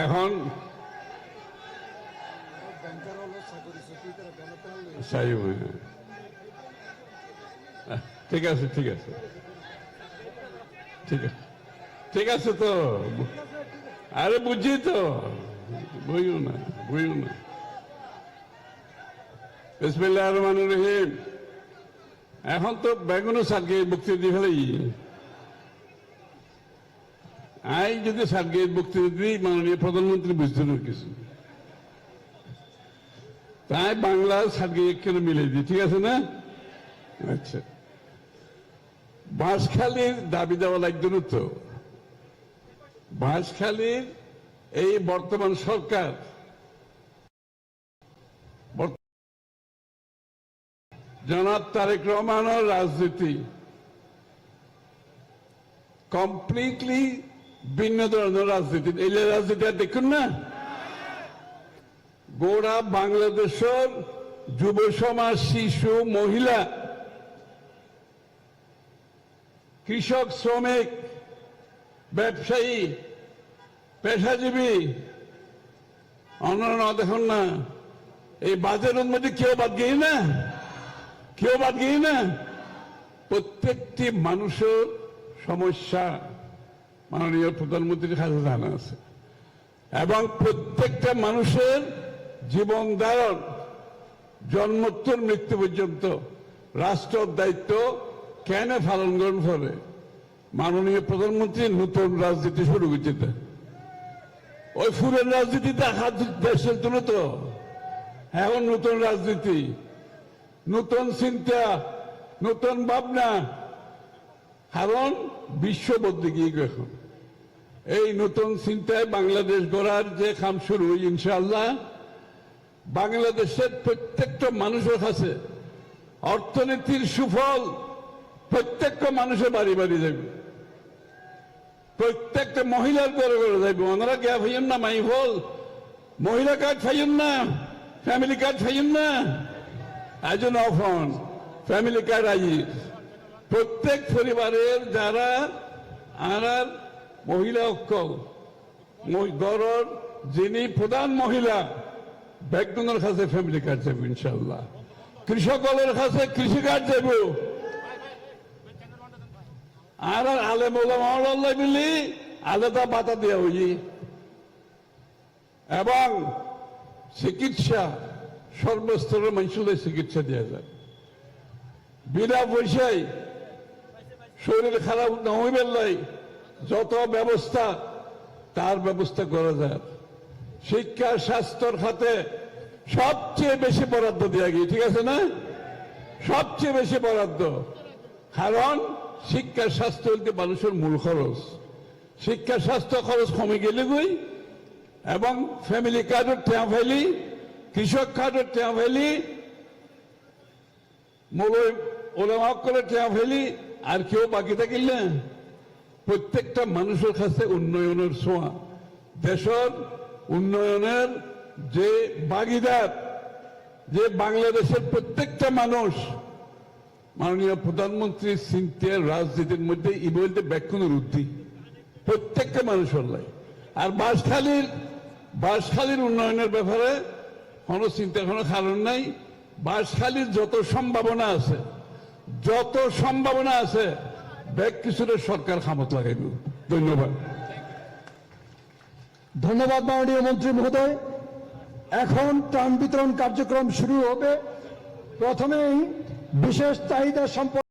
এখন ঠিক আছে ঠিক আছে ঠিক আছে ঠিক আছে তো, আরে বুঝছি তো, বইও না। বিসমিল্লাহির রহমানির রহিম। এখন তো বেগুনো সারকে বক্তৃতা দিয়ে ফেলাই, আই যদি সারকে বক্তৃতা দিই মাননীয় প্রধানমন্ত্রী বুঝতে না কিছু, তাই বাংলা সারকে কেন মিলে দিই, ঠিক আছে না? আচ্ছা, বাঁশখালীর দাবি দেওয়া লাগবে না তো। বাঁশখালীর এই বর্তমান সরকার জনাব তারেক রহমানের রাজনীতি কমপ্লিটলি ভিন্ন ধরনের রাজনীতি। এই রাজনীতি আর দেখুন না, গোড়া বাংলাদেশের যুব সমাজ, শিশু, মহিলা, কৃষক, শ্রমিক, ব্যবসায়ী, পেশাজীবী, অন্যান্য দেখুন না, এই বাজারের মধ্যে কেউ বাদ গিয়ে না, প্রত্যেকটি মানুষের সমস্যা মাননীয় প্রধানমন্ত্রীর কাছে জানা আছে, এবং প্রত্যেকটা মানুষের জীবন ধারণ জন্মোত্তর মৃত্যু পর্যন্ত রাষ্ট্রের দায়িত্ব কেন পালন করেন ফলে মাননীয় প্রধানমন্ত্রী নতুন রাজনীতি শুরু করছে। ওই ফুলের রাজনীতিতে হাত দেশের তুলে তো, এখন নতুন রাজনীতি, নতুন চিন্তা, নতুন ভাবনা, কারণ বিশ্ব বদলে গিয়ে এখন এই নতুন চিন্তায় বাংলাদেশ গড়ার যে কাম শুরু, ইনশাআল্লাহ বাংলাদেশের প্রত্যেকটা মানুষের কাছে অর্থনীতির সুফল প্রত্যেকটা মানুষের বাড়ি বাড়ি যাবে, প্রত্যেকটা মহিলার ঘরে ঘরে যাবে। ওনারা কে ফাইন না মাই ফল, মহিলা কার্ড ফাইন না, ফ্যামিলি কার্ড ফাইন না, একজন অফন ফ্যামিলি কার্ড আই প্রত্যেক পরিবারের যারা আর মহিলা অক্ষম গড়র যিনি প্রধান মহিলা ব্যাকগ্রাউন্ডের কাছে ফ্যামিলি কার্ড যাবে ইনশাল্লাহ, কৃষকের কাছে কৃষি কার্ড যাব, আর আলেম ওলামা মিলি আলাদা বাতা দেওয়া হই, এবং চিকিৎসা সর্বস্তরের মানুষের চিকিৎসা দেওয়া যায় বিনা পয়সায়, শরীর খারাপ না হইবার লাই যত ব্যবস্থা তার ব্যবস্থা করা যায়। শিক্ষা স্বাস্থ্যর খাতে সবচেয়ে বেশি বরাদ্দ দেওয়া গিয়ে, ঠিক আছে না? সবচেয়ে বেশি বরাদ্দ, কারণ শিক্ষা স্বাস্থ্য হইতে মানুষের মূল খরচ। শিক্ষা স্বাস্থ্য খরচ কমে গেলে গই, এবং ফ্যামিলি কার্ডের টেয়া ফেলি, কৃষক কার্ডের টেয়া ফেলি, ওলামা করে টেয়া ফেলি, আর কেউ বাকি থাকিল না। প্রত্যেকটা মানুষের কাছে উন্নয়নের ছোঁয়া, দেশের উন্নয়নের যে ভাগিদার, যে বাংলাদেশের প্রত্যেকটা মানুষ মাননীয় প্রধানমন্ত্রীর চিন্তার রাজনীতির মধ্যে ই বলতে ব্যাখ্যানের উদ্ধি প্রত্যেকটা মানুষের লাই। আর বাঁশখালীর উন্নয়নের ব্যাপারে কোনো চিন্তা, কোনো কারণ নাই। বাঁশখালীর যত সম্ভাবনা আছে ব্যাগ কিছুটা সরকার ক্ষমতা লাগাইব। ধন্যবাদ। ধন্যবাদ মাননীয় মন্ত্রী মহোদয়। এখন ত্রাণ বিতরণ কার্যক্রম শুরু হবে। প্রথমেই বিশেষ চাহিদা সম্পন্ন